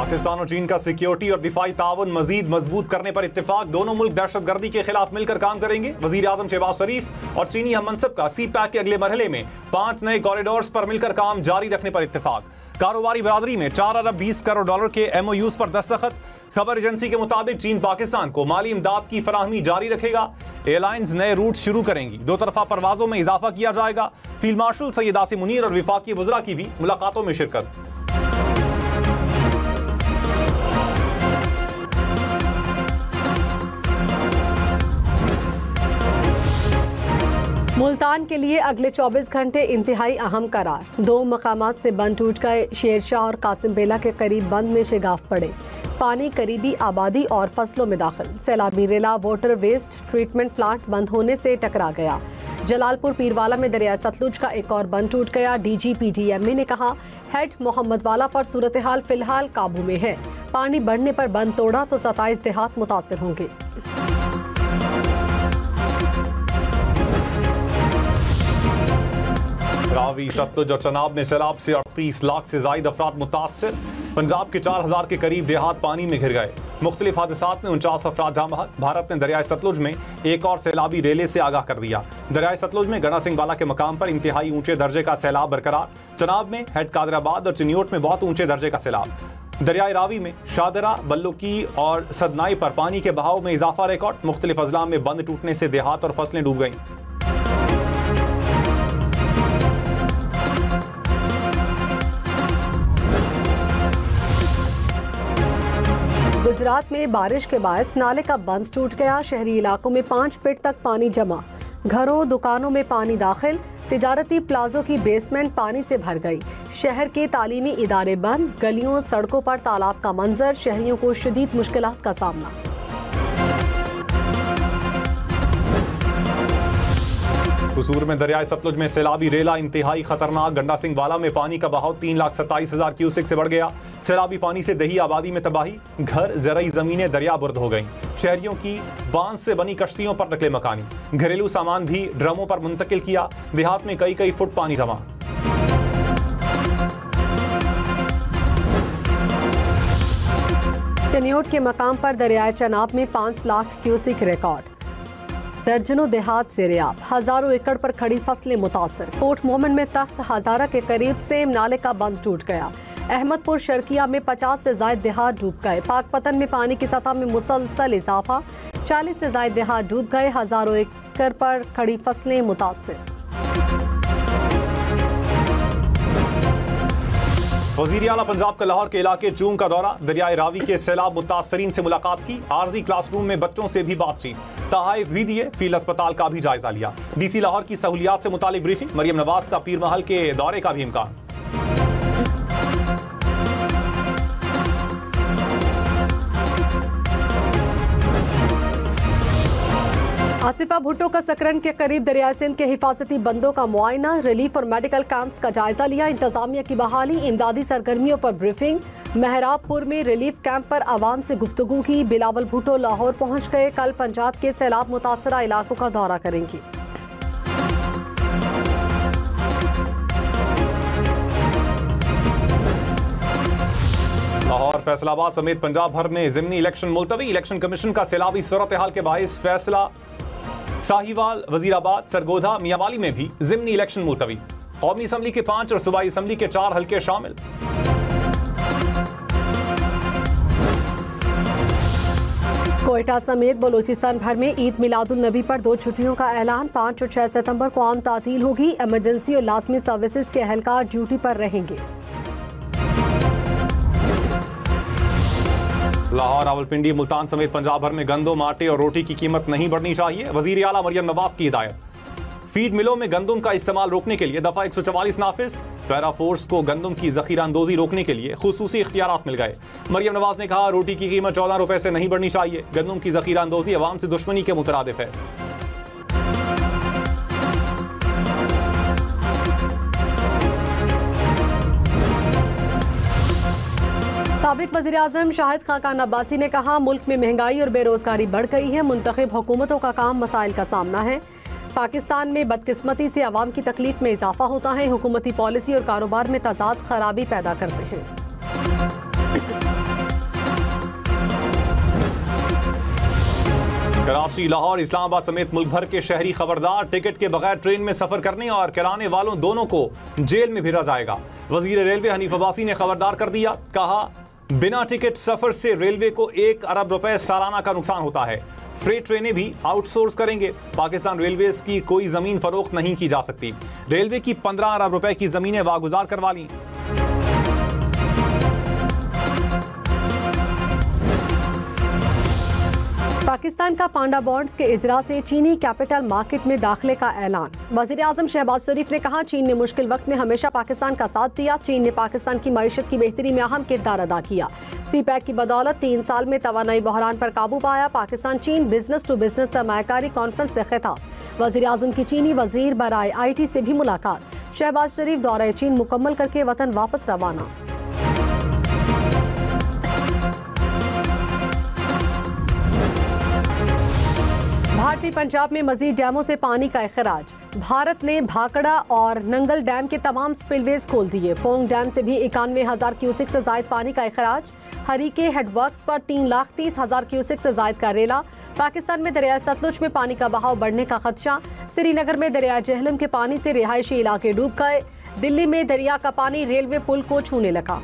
पाकिस्तान और चीन का सिक्योरिटी और दिफाई ताउन मजीद मजबूत करने पर इत्तेफाक। दोनों मुल्क दहशतगर्दी के खिलाफ मिलकर काम करेंगे। वजीर आजम शहबाज शरीफ और चीनी हम मनसब का सी पैक के अगले मरहले में 5 नए कॉरिडोर्स पर मिलकर काम जारी रखने पर इत्तेफाक। कारोबारी बरादरी में 4 अरब 20 करोड़ डॉलर के MOUs पर दस्तखत। खबर एजेंसी के मुताबिक चीन पाकिस्तान को माली इमदाद की फराहमी जारी रखेगा। एयरलाइंस नए रूट शुरू करेंगी। 2 तरफा परवाजों में इजाफा किया जाएगा। फील्ड मार्शल सैयद आसिम मुनीर और विफाकी वज़रा की भी मुलाकातों में शिरकत। मुल्तान के लिए अगले 24 घंटे इंतहाई अहम करार। 2 मकामात से बंद टूट गए। शेरशाह और कासिम बेला के करीब बंद में शिगाफ पड़े। पानी करीबी आबादी और फसलों में दाखिल। सैलाबी रेला वाटर वेस्ट ट्रीटमेंट प्लांट बंद होने से टकरा गया। जलालपुर पीरवाला में दरिया सतलुज का एक और बंद टूट गया। DGP DMA ने कहा हेड मोहम्मद वाला पर सूरत हाल फिलहाल काबू में है। पानी बढ़ने पर बंद तोड़ा तो 27 देहात मुतासिर होंगे। रावी, सतलुज और चनाब में सैलाब से 38 लाख से जायद अफराद मुतासर। पंजाब के 4000 के करीब देहात पानी में घिर गए। मुख्तलिफ हादसात में 49 अफराद जाँ बहक। भारत ने दरियाए सतलुज में एक और सैलाबी रेले से आगाह कर दिया। दरियाए सतलुज में गणा सिंह वाला के मकाम पर इंतहाई ऊंचे दर्जे का सैलाब बरकरार। चनाब में हेड कादराबाद और चिन्योट में बहुत ऊंचे दर्जे का सैलाब। दरियाए रावी में शादरा, बल्लुकी और सदनाई पर पानी के बहाव में इजाफा रिकॉर्ड। मुख्तलिफ अजला में बंद टूटने से देहात और फसलें डूब गईं। गुजरात में बारिश के बायस नाले का बंद टूट गया। शहरी इलाकों में 5 फीट तक पानी जमा। घरों दुकानों में पानी दाखिल। तिजारती प्लाजों की बेसमेंट पानी से भर गई। शहर के तालीमी इदारे बंद। गलियों सड़कों पर तालाब का मंजर। शहरियों को शदीद मुश्किलात का सामना। कसूर में दरियाए सतलुज में सैलाबी रेला इंतहाई खतरनाक। गंडा सिंह वाला में पानी का बहाव 3,27,000 क्यूसेक से बढ़ गया। सैलाबी पानी से दही आबादी में तबाही। घर, ज़रई ज़मीनें दरिया बुर्द हो गईं। शहरियों की बांस से बनी कश्तियों पर नकले मकानी। घरेलू सामान भी ड्रमों पर मुंतकिल किया। देहात में कई फुट पानी जमा। चिन्योट के मकाम पर दरियाए चनाब में 5 लाख क्यूसेक रिकॉर्ड। दर्जनों देहात ज़ेर-ए-आब। हजारों एकड़ पर खड़ी फसलें मुतासर। कोट मोमिन में तख्त हजारा के करीब सेम नाले का बंद टूट गया। अहमदपुर शर्किया में 50 से जायद देहात डूब गए। पाकपतन में पानी की सतह में मुसलसल इजाफा। 40 से जायद देहात डूब गए। हजारों एकड़ पर खड़ी फसलें मुतासर। वज़ीर आला पंजाब का लाहौर के इलाके चूंग का दौरा। दरियाए रावी के सैलाब मुतासरीन से मुलाकात की। आरजी क्लासरूम में बच्चों से भी बातचीत। तहाइफ भी दिए। फील्ड अस्पताल का भी जायजा लिया। DC लाहौर की सहूलियात से मुतालिक ब्रीफिंग। मरियम नवाज का पीर महल के दौरे का भी इम्कान। आसिफा भुट्टो का सकरन के करीब दरियाए सिंध के हिफाजती बंदों का मुआयना। रिलीफ और मेडिकल कैंप्स का जायजा लिया। इंतजामिया की बहाली, इमदादी सरगर्मियों पर ब्रीफिंग। मेहराबपुर में रिलीफ कैंप पर आवाम से गुफ्तगू की। बिलावल भुट्टो लाहौर पहुंच गए। कल पंजाब के सैलाब मुतासरा इलाकों का दौरा करेंगी। लाहौर, फैसलाबाद समेत पंजाब भर में ज़िमनी इलेक्शन मुलतवी। इलेक्शन कमीशन का सैलाबी सूरत हाल के बायस फैसला। साहिवाल, वजीराबाद, सरगोधा, मियांवाली में भी ज़िमनी इलेक्शन मुलतवी। कौमी असम्बली के 5 और सूबाई असम्बली के 4 हल्के शामिल। कोयटा समेत बलूचिस्तान भर में ईद मिलादुल नबी पर 2 छुट्टियों का ऐलान। 5 और 6 सितंबर को आम तातील होगी। इमरजेंसी और लाजमी सर्विसेज के अहलकार ड्यूटी पर रहेंगे। लाहौर, रावलपिंडी, मुल्तान समेत पंजाब भर में गंदम, आटे और रोटी की कीमत नहीं बढ़नी चाहिए। वज़ीर आला मरियम नवाज की हिदायत। फीड मिलों में गंदम का इस्तेमाल रोकने के लिए दफा 144 नाफिज। पैरा फोर्स को गंदम की जखीरा अंदोजी रोकने के लिए खुसूसी इख्तियारात मिल गए। मरियम नवाज ने कहा रोटी की कीमत 14 रुपए से नहीं बढ़नी चाहिए। गंदम की जखीरा अंदोजी अवाम से दुश्मनी के मुतरादिफ है। साबिक वज़ीर आज़म शाहिद खाकान अब्बासी ने कहा मुल्क में महंगाई और बेरोजगारी बढ़ गई है। मुंतखब हुकूमतों का काम मसाइल का सामना है। पाकिस्तान में बदकिस्मती से आवाम की तकलीफ में इजाफा होता है। हुकूमती पॉलिसी और कारोबार में तजाद खराबी पैदा करते हैं। कराची, लाहौर, इस्लामाबाद समेत मुल्क भर के शहरी खबरदार, टिकट के बगैर ट्रेन में सफर करने और कराने वालों दोनों को जेल में भेजा जाएगा। वजीर रेलवे हनीफ अब्बासी ने खबरदार कर दिया, कहा बिना टिकट सफर से रेलवे को 1 अरब रुपए सालाना का नुकसान होता है। फ्रेट ट्रेनें भी आउटसोर्स करेंगे। पाकिस्तान रेलवेज की कोई जमीन फरोख्त नहीं की जा सकती। रेलवे की 15 अरब रुपए की जमीनें वागुजार करवा ली। पाकिस्तान का पांडा बॉन्ड्स के इजरा से चीनी कैपिटल मार्केट में दाखिले का ऐलान। वजीर आजम शहबाज शरीफ ने कहा, चीन ने मुश्किल वक्त में हमेशा पाकिस्तान का साथ दिया। चीन ने पाकिस्तान की मईशत की बेहतरी में अहम किरदार अदा किया। CPEC की बदौलत 3 साल में तवानाई बहरान पर काबू पाया। पाकिस्तान चीन बिजनेस टू बिजनेस सरमायाकारी कॉन्फ्रेंस से खिताब। वजीर आजम की चीनी वजीर बराए IT से भी मुलाकात। शहबाज शरीफ दौरा चीन मुकम्मल करके वतन वापस रवाना। भारतीय पंजाब में मजीद डैमों से पानी का इखराज। भारत ने भाकड़ा और नंगल डैम के तमाम स्पिलवेज खोल दिए। पोंग डैम से भी 91,000 क्यूसिक से जायद पानी का इखराज। हरीके हेडवर्क्स पर 3,30,000 क्यूसिक से जायद का रेला। पाकिस्तान में दरिया सतलुज में पानी का बहाव बढ़ने का खदशा। श्रीनगर में दरिया जेहलम के पानी से रिहायशी इलाके डूब गए। दिल्ली में दरिया का पानी रेलवे पुल को छूने लगा।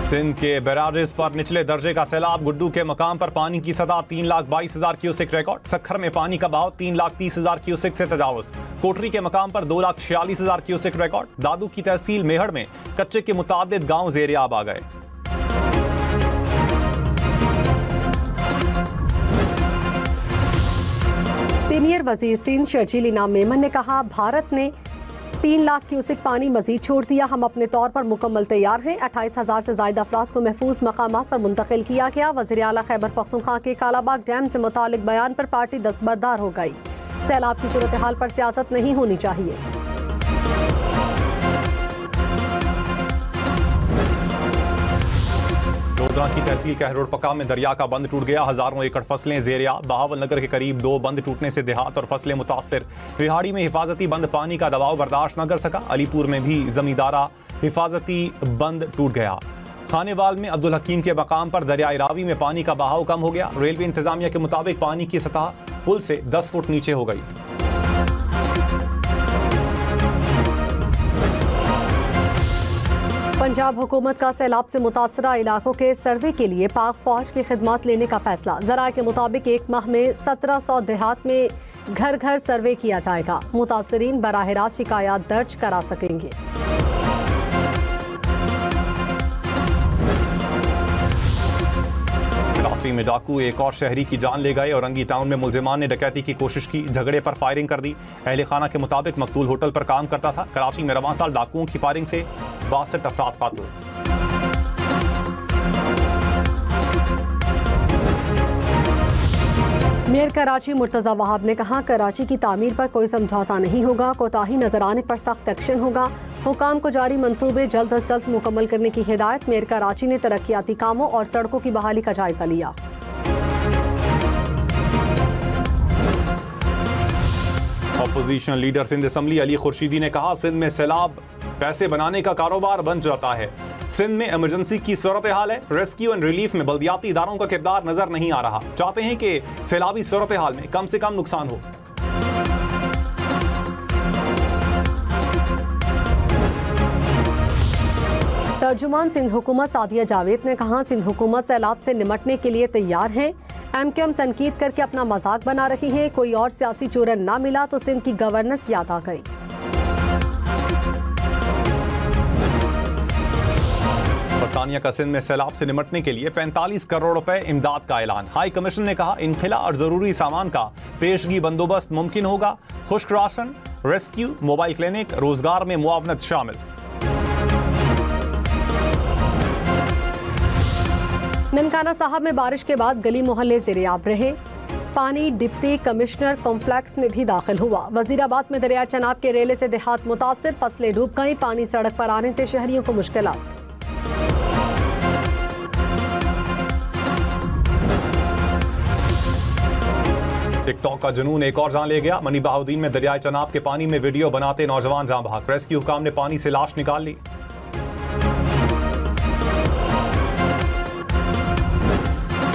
सिंध के बैराजेस पर निचले दर्जे का सैलाब। गुड्डू के मकाम पर पानी की सतह 3,22,000 क्यूसेक रिकॉर्ड। सखर में पानी का बहाव 3,30,000 क्यूसेक से तजावुज। कोटरी के मकाम पर 2,46,000 क्यूसेक रिकॉर्ड। दादू की तहसील मेहड़ में कच्चे के मुताबिद गांव ज़ेर-ए-आब आ गए। सीनियर वजीर सिंध शर्जील इनाम मेमन ने कहा, भारत ने 3 लाख क्यूसिक पानी मजीद छोड़ दिया। हम अपने तौर पर मुकम्मल तैयार हैं। 28,000 से ज्यादा अफराद को महफूज मकामात पर मुंतकिल किया गया। वज़ीर आला खैबर पख्तूनख्वा के कालाबाग डैम से मुतालिक बयान पर पार्टी दस्तबरदार हो गई। सैलाब की सूरत हाल पर सियासत नहीं होनी चाहिए। लोधरा की तहसील कहरोड पका में दरिया का बंद टूट गया। हजारों एकड़ फसलें ज़ेर-ए-आब। बहावल नगर के करीब 2 बंद टूटने से देहात और फसलें मुतासर। रिहाड़ी में हिफाजती बंद पानी का दबाव बर्दाश्त न कर सका। अलीपुर में भी जमींदारा हिफाजती बंद टूट गया। खानेवाल में अब्दुल हकीम के मकाम पर दरियाई रावी में पानी का बहाव कम हो गया। रेलवे इंतजामिया के मुताबिक पानी की सतह पुल से 10 फुट नीचे हो गई। पंजाब हुकूमत का सैलाब से मुतासरा इलाकों के सर्वे के लिए पाक फौज की खिदमत लेने का फैसला। ज़राए के मुताबिक 1 माह में 1700 देहात में घर घर सर्वे किया जाएगा। मुतासरीन बराह रास्त शिकायत दर्ज करा सकेंगे। कराची में डाकू एक और शहरी की जान ले गए। औरंगी टाउन में मुलजिमान ने डकैती की कोशिश की, झगड़े पर फायरिंग कर दी। अहले खाना के मुताबिक मकतूल होटल पर काम करता था। कराची में रवां साल डाकुओं की फायरिंग से 62 अफराद कातिल। मेयर कराची मुर्तज़ा वहाब ने कहा, कराची की तामीर पर कोई समझौता नहीं होगा। कोताही नजर आने पर सख्त एक्शन होगा। हुकाम को जारी मंसूबे जल्द अज जल्द मुकम्मल करने की हिदायत। मेयर कराची ने तरक्याती कामों और सड़कों की बहाली का जायजा लिया। Opposition leader Sindh assembly Ali Khurshidi ने कहा, सिंध में सैलाब पैसे बनाने का कारोबार बन जाता है। सिंध में इमरजेंसी की सूरत हाल है। रेस्क्यू एंड रिलीफ में बल्दियाती इदारों का किरदार नजर नहीं आ रहा। चाहते हैं कि सैलाबी सूरत हाल में कम से कम नुकसान हो। तर्जुमान सिंध हुकूमत सादिया जावेद ने कहा, सिंध हुकूमत सैलाब से निमटने के लिए तैयार है। MQM तनकीद करके अपना मजाक बना रही है। कोई और सियासी चूरन ना मिला तो सिंध की गवर्नेंस याद आ गई। बरतानिया का सिंध में सैलाब से निमटने के लिए 45 करोड़ रुपए इमदाद का ऐलान। हाई कमीशन ने कहा, इनखिला और जरूरी सामान का पेशगी बंदोबस्त मुमकिन होगा। खुश्क राशन, रेस्क्यू, मोबाइल क्लिनिक, रोजगार में मुआवनत शामिल। ननकाना साहब में बारिश के बाद गली मोहल्ले ज़ेर-ए-आब रहे। पानी डिप्टी कमिश्नर कॉम्प्लेक्स में भी दाखिल हुआ। वजीराबाद में दरिया चनाब के रेले से देहात मुतासिर, फसलें डूब गई। पानी सड़क पर आने से शहरियों को मुश्किलात। टिकटॉक का जुनून एक और जान ले गया। मनी बहाउद्दीन में दरियाए चनाब के पानी में वीडियो बनाते नौजवान जान बहक। रेस्क्यू हुकाम ने पानी से लाश निकाल ली।